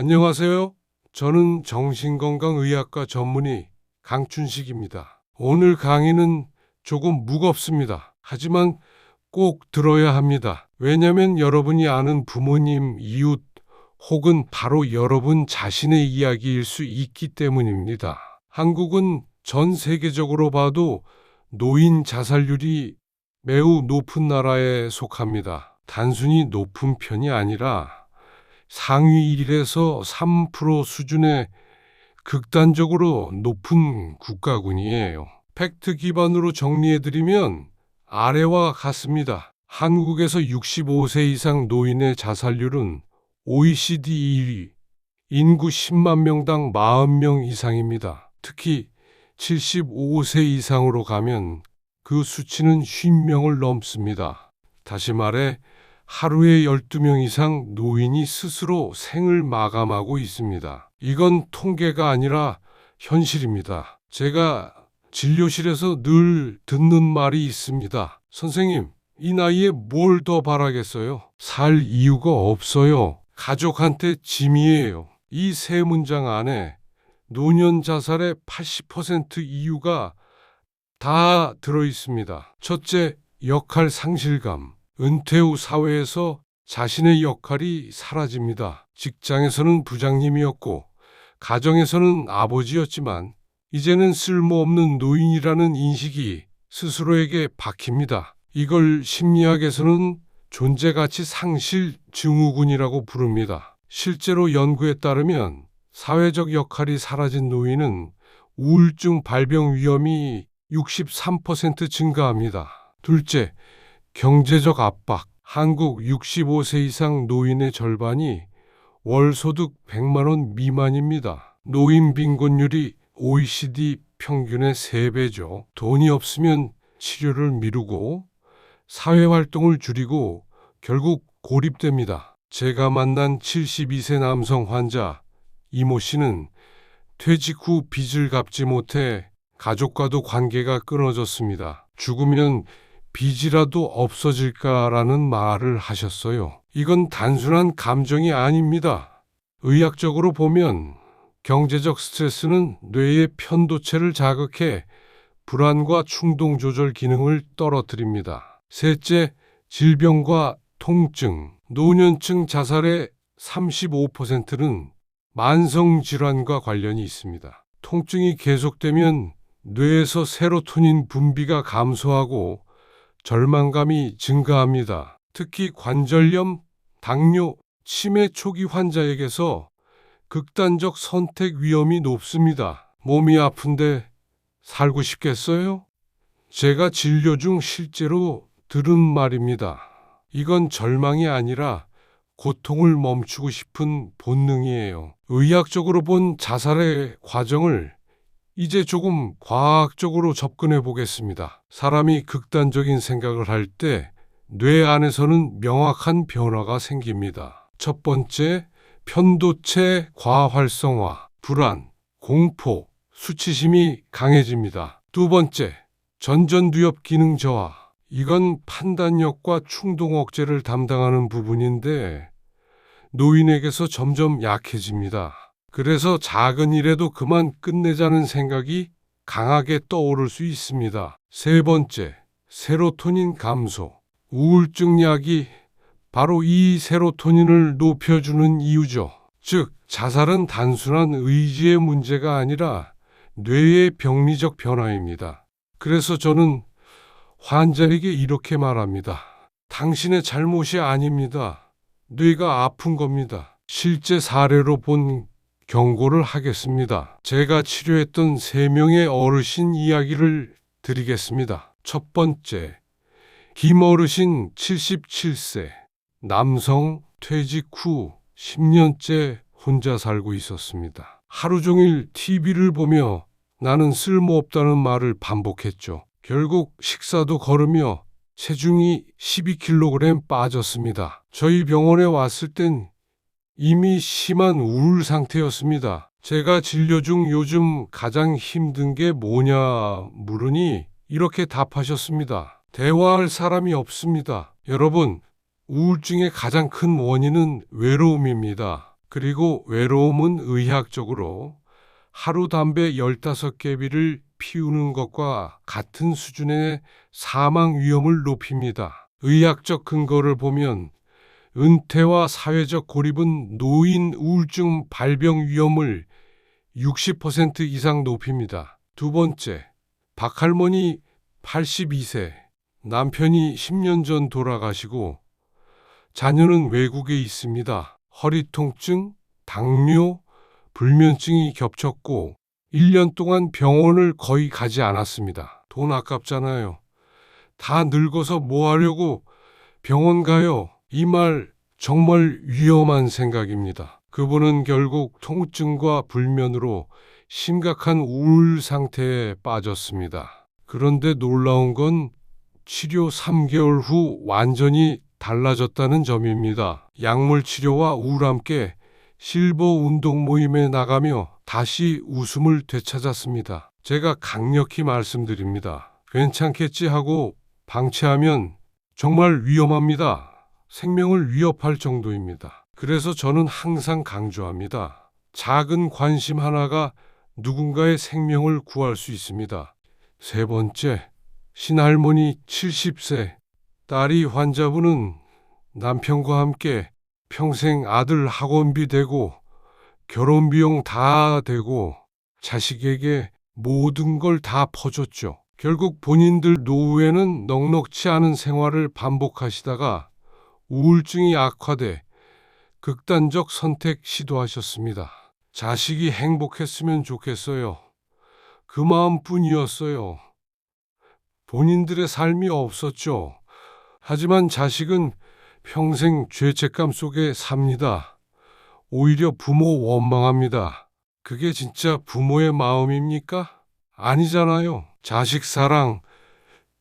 안녕하세요. 저는 정신건강의학과 전문의 강춘식입니다. 오늘 강의는 조금 무겁습니다. 하지만 꼭 들어야 합니다. 왜냐하면 여러분이 아는 부모님, 이웃, 혹은 바로 여러분 자신의 이야기일 수 있기 때문입니다. 한국은 전 세계적으로 봐도 노인 자살률이 매우 높은 나라에 속합니다. 단순히 높은 편이 아니라 상위 1에서 3% 수준의 극단적으로 높은 국가군이에요. 팩트 기반으로 정리해드리면 아래와 같습니다. 한국에서 65세 이상 노인의 자살률은 OECD 1위, 인구 10만 명당 40명 이상입니다. 특히 75세 이상으로 가면 그 수치는 50명을 넘습니다. 다시 말해 하루에 12명 이상 노인이 스스로 생을 마감하고 있습니다. 이건 통계가 아니라 현실입니다. 제가 진료실에서 늘 듣는 말이 있습니다. 선생님, 이 나이에 뭘 더 바라겠어요? 살 이유가 없어요. 가족한테 짐이에요. 이 세 문장 안에 노년 자살의 80% 이유가 다 들어있습니다. 첫째, 역할 상실감. 은퇴 후 사회에서 자신의 역할이 사라집니다. 직장에서는 부장님이었고, 가정에서는 아버지였지만, 이제는 쓸모없는 노인이라는 인식이 스스로에게 박힙니다. 이걸 심리학에서는 존재가치 상실 증후군이라고 부릅니다. 실제로 연구에 따르면 사회적 역할이 사라진 노인은 우울증 발병 위험이 63% 증가합니다. 둘째, 경제적 압박. 한국 65세 이상 노인의 절반이 월 소득 100만 원 미만입니다. 노인 빈곤율이 OECD 평균의 3배죠. 돈이 없으면 치료를 미루고 사회활동을 줄이고 결국 고립됩니다. 제가 만난 72세 남성 환자 이모 씨는 퇴직 후 빚을 갚지 못해 가족과도 관계가 끊어졌습니다. 죽으면 빚이라도 없어질까라는 말을 하셨어요. 이건 단순한 감정이 아닙니다. 의학적으로 보면 경제적 스트레스는 뇌의 편도체를 자극해 불안과 충동 조절 기능을 떨어뜨립니다. 셋째, 질병과 통증. 노년층 자살의 35%는 만성질환과 관련이 있습니다. 통증이 계속되면 뇌에서 세로토닌 분비가 감소하고 절망감이 증가합니다. 특히 관절염, 당뇨, 치매 초기 환자에게서 극단적 선택 위험이 높습니다. 몸이 아픈데 살고 싶겠어요? 제가 진료 중 실제로 들은 말입니다. 이건 절망이 아니라 고통을 멈추고 싶은 본능이에요. 의학적으로 본 자살의 과정을 이제 조금 과학적으로 접근해 보겠습니다. 사람이 극단적인 생각을 할 때 뇌 안에서는 명확한 변화가 생깁니다. 첫 번째, 편도체 과활성화, 불안, 공포, 수치심이 강해집니다. 두 번째, 전전두엽 기능 저하. 이건 판단력과 충동 억제를 담당하는 부분인데 노인에게서 점점 약해집니다. 그래서 작은 일에도 그만 끝내자는 생각이 강하게 떠오를 수 있습니다. 세 번째, 세로토닌 감소. 우울증 약이 바로 이 세로토닌을 높여주는 이유죠. 즉, 자살은 단순한 의지의 문제가 아니라 뇌의 병리적 변화입니다. 그래서 저는 환자에게 이렇게 말합니다. 당신의 잘못이 아닙니다. 뇌가 아픈 겁니다. 실제 사례로 본 경고를 하겠습니다. 제가 치료했던 3명의 어르신 이야기를 드리겠습니다. 첫 번째, 김어르신 77세, 남성, 퇴직 후 10년째 혼자 살고 있었습니다. 하루 종일 TV를 보며 나는 쓸모없다는 말을 반복했죠. 결국 식사도 거르며 체중이 12kg 빠졌습니다. 저희 병원에 왔을 땐 이미 심한 우울 상태였습니다. 제가 진료 중 요즘 가장 힘든 게 뭐냐 물으니 이렇게 답하셨습니다. 대화할 사람이 없습니다. 여러분, 우울증의 가장 큰 원인은 외로움입니다. 그리고 외로움은 의학적으로 하루 담배 15개비를 피우는 것과 같은 수준의 사망 위험을 높입니다. 의학적 근거를 보면 은퇴와 사회적 고립은 노인 우울증 발병 위험을 60% 이상 높입니다. 두 번째, 박할머니 82세, 남편이 10년 전 돌아가시고 자녀는 외국에 있습니다. 허리 통증, 당뇨, 불면증이 겹쳤고 1년 동안 병원을 거의 가지 않았습니다. 돈 아깝잖아요. 다 늙어서 뭐 하려고 병원 가요. 이 말 정말 위험한 생각입니다. 그분은 결국 통증과 불면으로 심각한 우울 상태에 빠졌습니다. 그런데 놀라운 건 치료 3개월 후 완전히 달라졌다는 점입니다. 약물 치료와 우울함께 실버 운동 모임에 나가며 다시 웃음을 되찾았습니다. 제가 강력히 말씀드립니다. 괜찮겠지 하고 방치하면 정말 위험합니다. 생명을 위협할 정도입니다. 그래서 저는 항상 강조합니다. 작은 관심 하나가 누군가의 생명을 구할 수 있습니다. 세 번째, 신할머니 70세, 딸이 환자분은 남편과 함께 평생 아들 학원비 대고 결혼 비용 다 대고 자식에게 모든 걸 다 퍼줬죠. 결국 본인들 노후에는 넉넉지 않은 생활을 반복하시다가 우울증이 악화돼 극단적 선택 시도하셨습니다. 자식이 행복했으면 좋겠어요. 그 마음뿐이었어요. 본인들의 삶이 없었죠. 하지만 자식은 평생 죄책감 속에 삽니다. 오히려 부모 원망합니다. 그게 진짜 부모의 마음입니까? 아니잖아요. 자식 사랑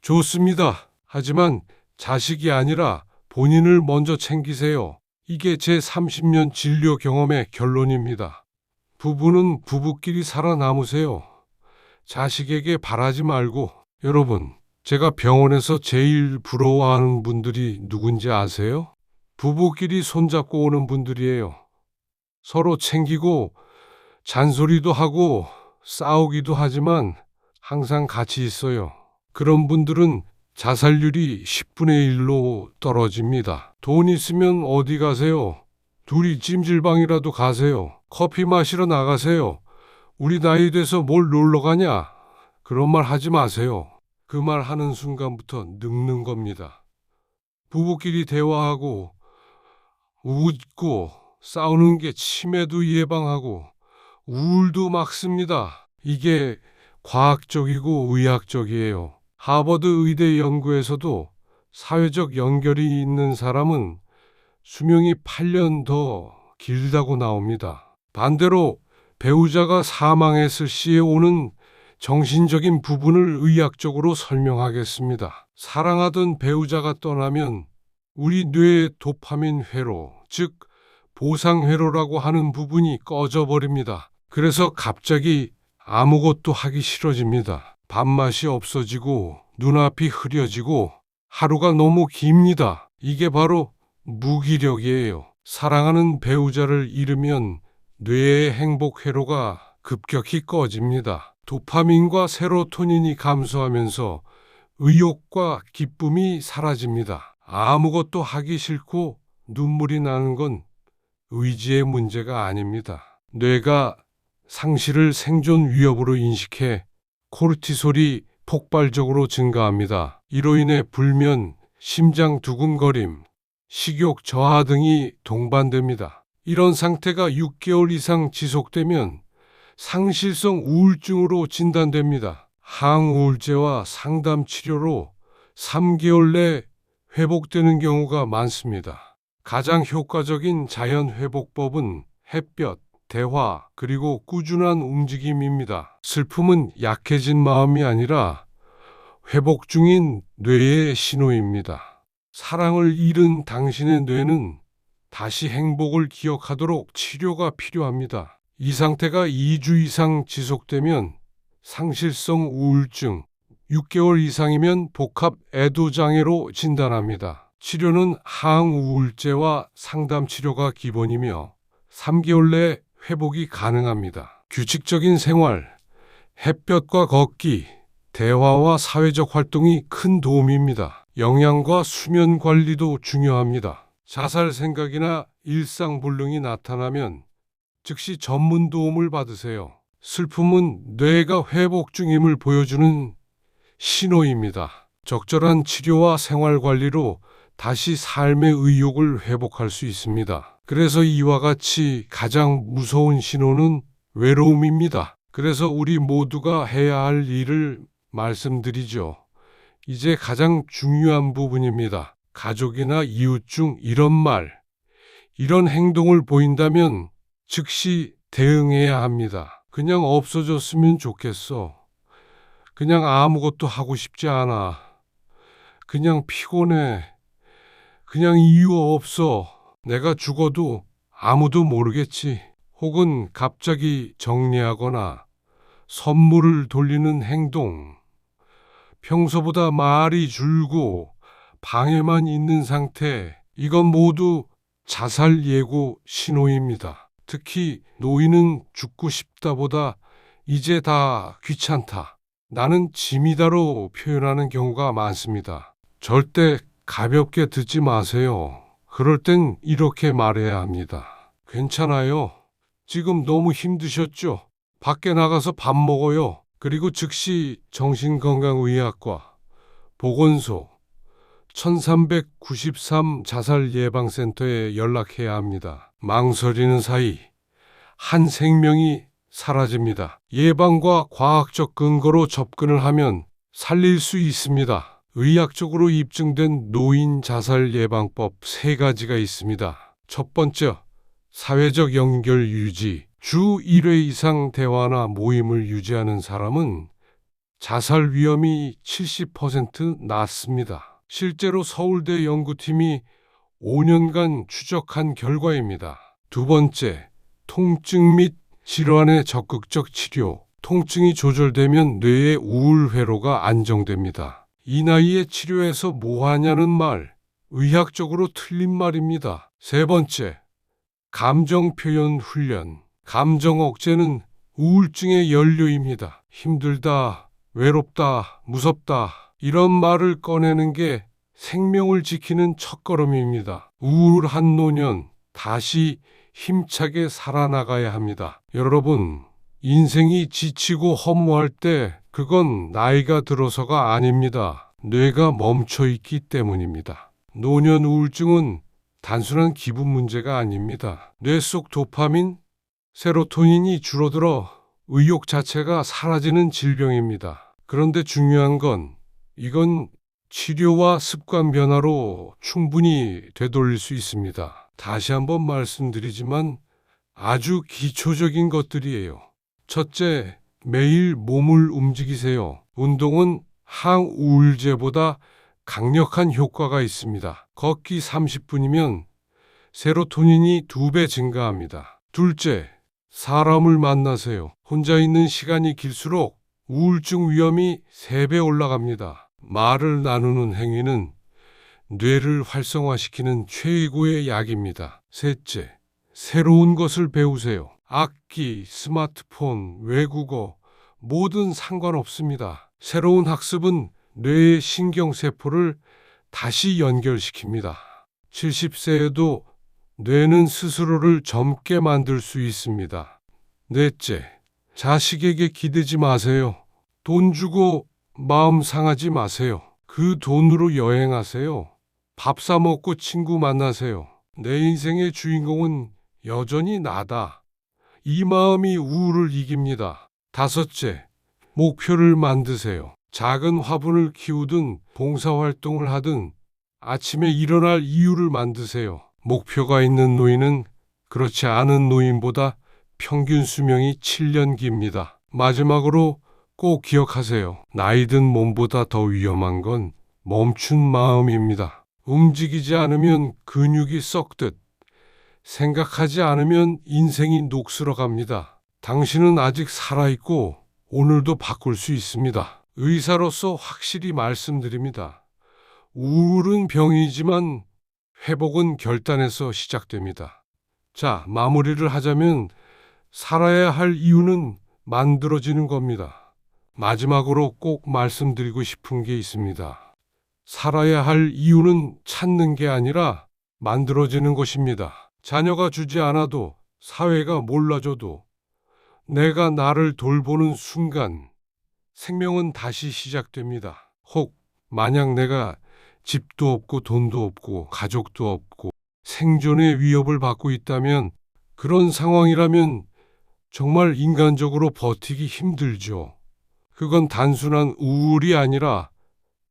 좋습니다. 하지만 자식이 아니라 본인을 먼저 챙기세요. 이게 제 30년 진료 경험의 결론입니다. 부부는 부부끼리 살아남으세요. 자식에게 바라지 말고. 여러분, 제가 병원에서 제일 부러워하는 분들이 누군지 아세요? 부부끼리 손잡고 오는 분들이에요. 서로 챙기고 잔소리도 하고 싸우기도 하지만 항상 같이 있어요. 그런 분들은 자살률이 10분의 1로 떨어집니다. 돈 있으면 어디 가세요? 둘이 찜질방이라도 가세요. 커피 마시러 나가세요. 우리 나이 돼서 뭘 놀러 가냐? 그런 말 하지 마세요. 그 말 하는 순간부터 늙는 겁니다. 부부끼리 대화하고 웃고 싸우는 게 치매도 예방하고 우울도 막습니다. 이게 과학적이고 의학적이에요. 하버드 의대 연구에서도 사회적 연결이 있는 사람은 수명이 8년 더 길다고 나옵니다. 반대로 배우자가 사망했을 시에 오는 정신적인 부분을 의학적으로 설명하겠습니다. 사랑하던 배우자가 떠나면 우리 뇌의 도파민 회로, 즉 보상 회로라고 하는 부분이 꺼져버립니다. 그래서 갑자기 아무것도 하기 싫어집니다. 밥맛이 없어지고 눈앞이 흐려지고 하루가 너무 깁니다. 이게 바로 무기력이에요. 사랑하는 배우자를 잃으면 뇌의 행복 회로가 급격히 꺼집니다. 도파민과 세로토닌이 감소하면서 의욕과 기쁨이 사라집니다. 아무것도 하기 싫고 눈물이 나는 건 의지의 문제가 아닙니다. 뇌가 상실을 생존 위협으로 인식해 코르티솔이 폭발적으로 증가합니다. 이로 인해 불면, 심장 두근거림, 식욕 저하 등이 동반됩니다. 이런 상태가 6개월 이상 지속되면 상실성 우울증으로 진단됩니다. 항우울제와 상담 치료로 3개월 내 회복되는 경우가 많습니다. 가장 효과적인 자연 회복법은 햇볕, 대화, 그리고 꾸준한 움직임입니다. 슬픔은 약해진 마음이 아니라 회복 중인 뇌의 신호입니다. 사랑을 잃은 당신의 뇌는 다시 행복을 기억하도록 치료가 필요합니다. 이 상태가 2주 이상 지속되면 상실성 우울증, 6개월 이상이면 복합 애도장애로 진단합니다. 치료는 항우울제와 상담 치료가 기본이며 3개월 내에 회복이 가능합니다. 규칙적인 생활, 햇볕과 걷기, 대화와 사회적 활동이 큰 도움입니다. 영양과 수면 관리도 중요합니다. 자살 생각이나 일상불능이 나타나면 즉시 전문 도움을 받으세요. 슬픔은 뇌가 회복 중임을 보여주는 신호입니다. 적절한 치료와 생활 관리로 다시 삶의 의욕을 회복할 수 있습니다. 그래서 이와 같이 가장 무서운 신호는 외로움입니다. 그래서 우리 모두가 해야 할 일을 말씀드리죠. 이제 가장 중요한 부분입니다. 가족이나 이웃 중 이런 말, 이런 행동을 보인다면 즉시 대응해야 합니다. 그냥 없어졌으면 좋겠어. 그냥 아무것도 하고 싶지 않아. 그냥 피곤해. 그냥 이유 없어. 내가 죽어도 아무도 모르겠지. 혹은 갑자기 정리하거나 선물을 돌리는 행동. 평소보다 말이 줄고 방에만 있는 상태. 이건 모두 자살 예고 신호입니다. 특히 노인은 죽고 싶다보다 이제 다 귀찮다. 나는 짐이다로 표현하는 경우가 많습니다. 절대 가볍게 듣지 마세요. 그럴 땐 이렇게 말해야 합니다. 괜찮아요. 지금 너무 힘드셨죠? 밖에 나가서 밥 먹어요. 그리고 즉시 정신건강의학과, 보건소, 1393 자살예방센터에 연락해야 합니다. 망설이는 사이 한 생명이 사라집니다. 예방과 과학적 근거로 접근을 하면 살릴 수 있습니다. 의학적으로 입증된 노인 자살 예방법 3가지가 있습니다. 첫 번째, 사회적 연결 유지. 주 1회 이상 대화나 모임을 유지하는 사람은 자살 위험이 70% 낮습니다. 실제로 서울대 연구팀이 5년간 추적한 결과입니다. 두 번째, 통증 및 질환의 적극적 치료. 통증이 조절되면 뇌의 우울 회로가 안정됩니다. 이 나이에 치료해서 뭐 하냐는 말, 의학적으로 틀린 말입니다. 세 번째, 감정 표현 훈련. 감정 억제는 우울증의 연료입니다. 힘들다, 외롭다, 무섭다 이런 말을 꺼내는 게 생명을 지키는 첫걸음입니다. 우울한 노년 다시 힘차게 살아나가야 합니다. 여러분, 인생이 지치고 허무할 때 그건 나이가 들어서가 아닙니다. 뇌가 멈춰 있기 때문입니다. 노년 우울증은 단순한 기분 문제가 아닙니다. 뇌 속 도파민, 세로토닌이 줄어들어 의욕 자체가 사라지는 질병입니다. 그런데 중요한 건 이건 치료와 습관 변화로 충분히 되돌릴 수 있습니다. 다시 한번 말씀드리지만 아주 기초적인 것들이에요. 첫째, 매일 몸을 움직이세요. 운동은 항우울제보다 강력한 효과가 있습니다. 걷기 30분이면 세로토닌이 2배 증가합니다. 둘째, 사람을 만나세요. 혼자 있는 시간이 길수록 우울증 위험이 3배 올라갑니다. 말을 나누는 행위는 뇌를 활성화시키는 최고의 약입니다. 셋째, 새로운 것을 배우세요. 악기, 스마트폰, 외국어, 뭐든 상관없습니다. 새로운 학습은 뇌의 신경세포를 다시 연결시킵니다. 70세에도 뇌는 스스로를 젊게 만들 수 있습니다. 넷째, 자식에게 기대지 마세요. 돈 주고 마음 상하지 마세요. 그 돈으로 여행하세요. 밥 사 먹고 친구 만나세요. 내 인생의 주인공은 여전히 나다. 이 마음이 우울을 이깁니다. 다섯째, 목표를 만드세요. 작은 화분을 키우든 봉사활동을 하든 아침에 일어날 이유를 만드세요. 목표가 있는 노인은 그렇지 않은 노인보다 평균 수명이 7년 깁니다. 마지막으로 꼭 기억하세요. 나이 든 몸보다 더 위험한 건 멈춘 마음입니다. 움직이지 않으면 근육이 썩듯 생각하지 않으면 인생이 녹슬어 갑니다. 당신은 아직 살아있고 오늘도 바꿀 수 있습니다. 의사로서 확실히 말씀드립니다. 우울은 병이지만 회복은 결단에서 시작됩니다. 자, 마무리를 하자면 살아야 할 이유는 만들어지는 겁니다. 마지막으로 꼭 말씀드리고 싶은 게 있습니다. 살아야 할 이유는 찾는 게 아니라 만들어지는 것입니다. 자녀가 주지 않아도, 사회가 몰라줘도, 내가 나를 돌보는 순간 생명은 다시 시작됩니다. 혹 만약 내가 집도 없고 돈도 없고 가족도 없고 생존의 위협을 받고 있다면, 그런 상황이라면 정말 인간적으로 버티기 힘들죠. 그건 단순한 우울이 아니라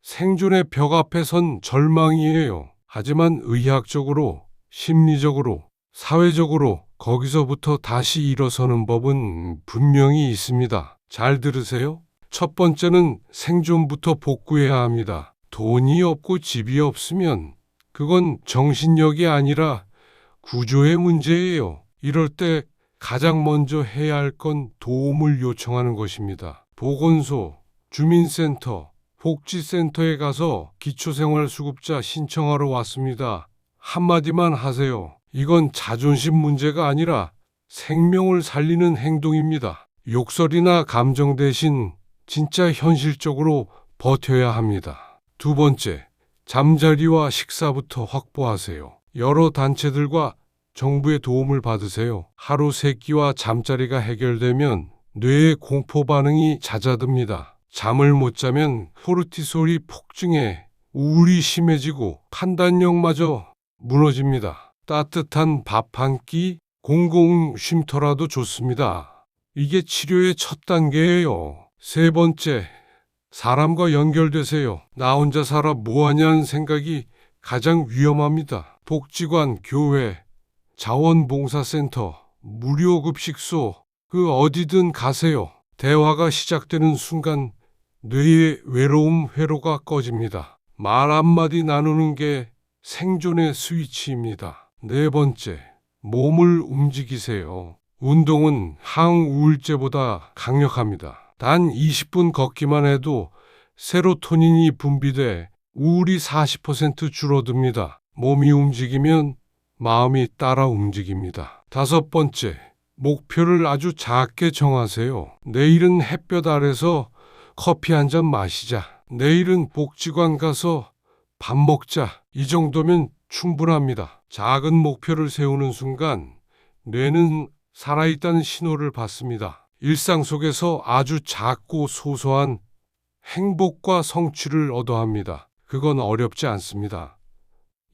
생존의 벽 앞에 선 절망이에요. 하지만 의학적으로, 심리적으로, 사회적으로 거기서부터 다시 일어서는 법은 분명히 있습니다. 잘 들으세요. 첫 번째는 생존부터 복구해야 합니다. 돈이 없고 집이 없으면 그건 정신력이 아니라 구조의 문제예요. 이럴 때 가장 먼저 해야 할 건 도움을 요청하는 것입니다. 보건소, 주민센터, 복지센터에 가서 기초생활수급자 신청하러 왔습니다. 한마디만 하세요. 이건 자존심 문제가 아니라 생명을 살리는 행동입니다. 욕설이나 감정 대신 진짜 현실적으로 버텨야 합니다. 두 번째, 잠자리와 식사부터 확보하세요. 여러 단체들과 정부의 도움을 받으세요. 하루 3끼와 잠자리가 해결되면 뇌의 공포 반응이 잦아듭니다. 잠을 못 자면 코르티솔이 폭증해 우울이 심해지고 판단력마저 무너집니다. 따뜻한 밥 한 끼, 공공 쉼터라도 좋습니다. 이게 치료의 첫 단계예요. 세 번째, 사람과 연결되세요. 나 혼자 살아 뭐하냐는 생각이 가장 위험합니다. 복지관, 교회, 자원봉사센터, 무료급식소, 그 어디든 가세요. 대화가 시작되는 순간 뇌의 외로움 회로가 꺼집니다. 말 한마디 나누는 게 생존의 스위치입니다. 네 번째, 몸을 움직이세요. 운동은 항우울제보다 강력합니다. 단 20분 걷기만 해도 세로토닌이 분비돼 우울이 40% 줄어듭니다. 몸이 움직이면 마음이 따라 움직입니다. 다섯 번째, 목표를 아주 작게 정하세요. 내일은 햇볕 아래서 커피 한 잔 마시자. 내일은 복지관 가서 밥 먹자. 이 정도면 충분합니다. 작은 목표를 세우는 순간 뇌는 살아있다는 신호를 받습니다. 일상 속에서 아주 작고 소소한 행복과 성취를 얻어합니다. 그건 어렵지 않습니다.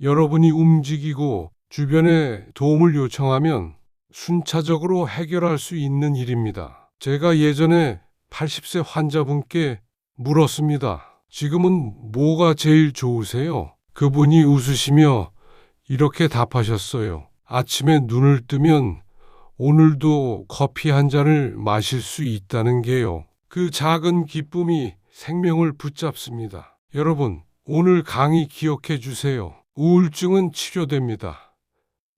여러분이 움직이고 주변에 도움을 요청하면 순차적으로 해결할 수 있는 일입니다. 제가 예전에 80세 환자분께 물었습니다. 지금은 뭐가 제일 좋으세요? 그분이 웃으시며 이렇게 답하셨어요. 아침에 눈을 뜨면 오늘도 커피 한 잔을 마실 수 있다는 게요. 그 작은 기쁨이 생명을 붙잡습니다. 여러분, 오늘 강의 기억해 주세요. 우울증은 치료됩니다.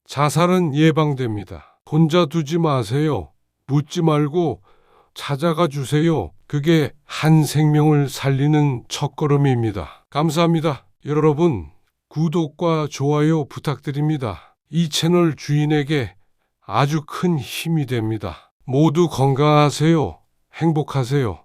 자살은 예방됩니다. 혼자 두지 마세요. 묻지 말고 찾아가 주세요. 그게 한 생명을 살리는 첫걸음입니다. 감사합니다. 여러분, 구독과 좋아요 부탁드립니다. 이 채널 주인에게 아주 큰 힘이 됩니다. 모두 건강하세요. 행복하세요.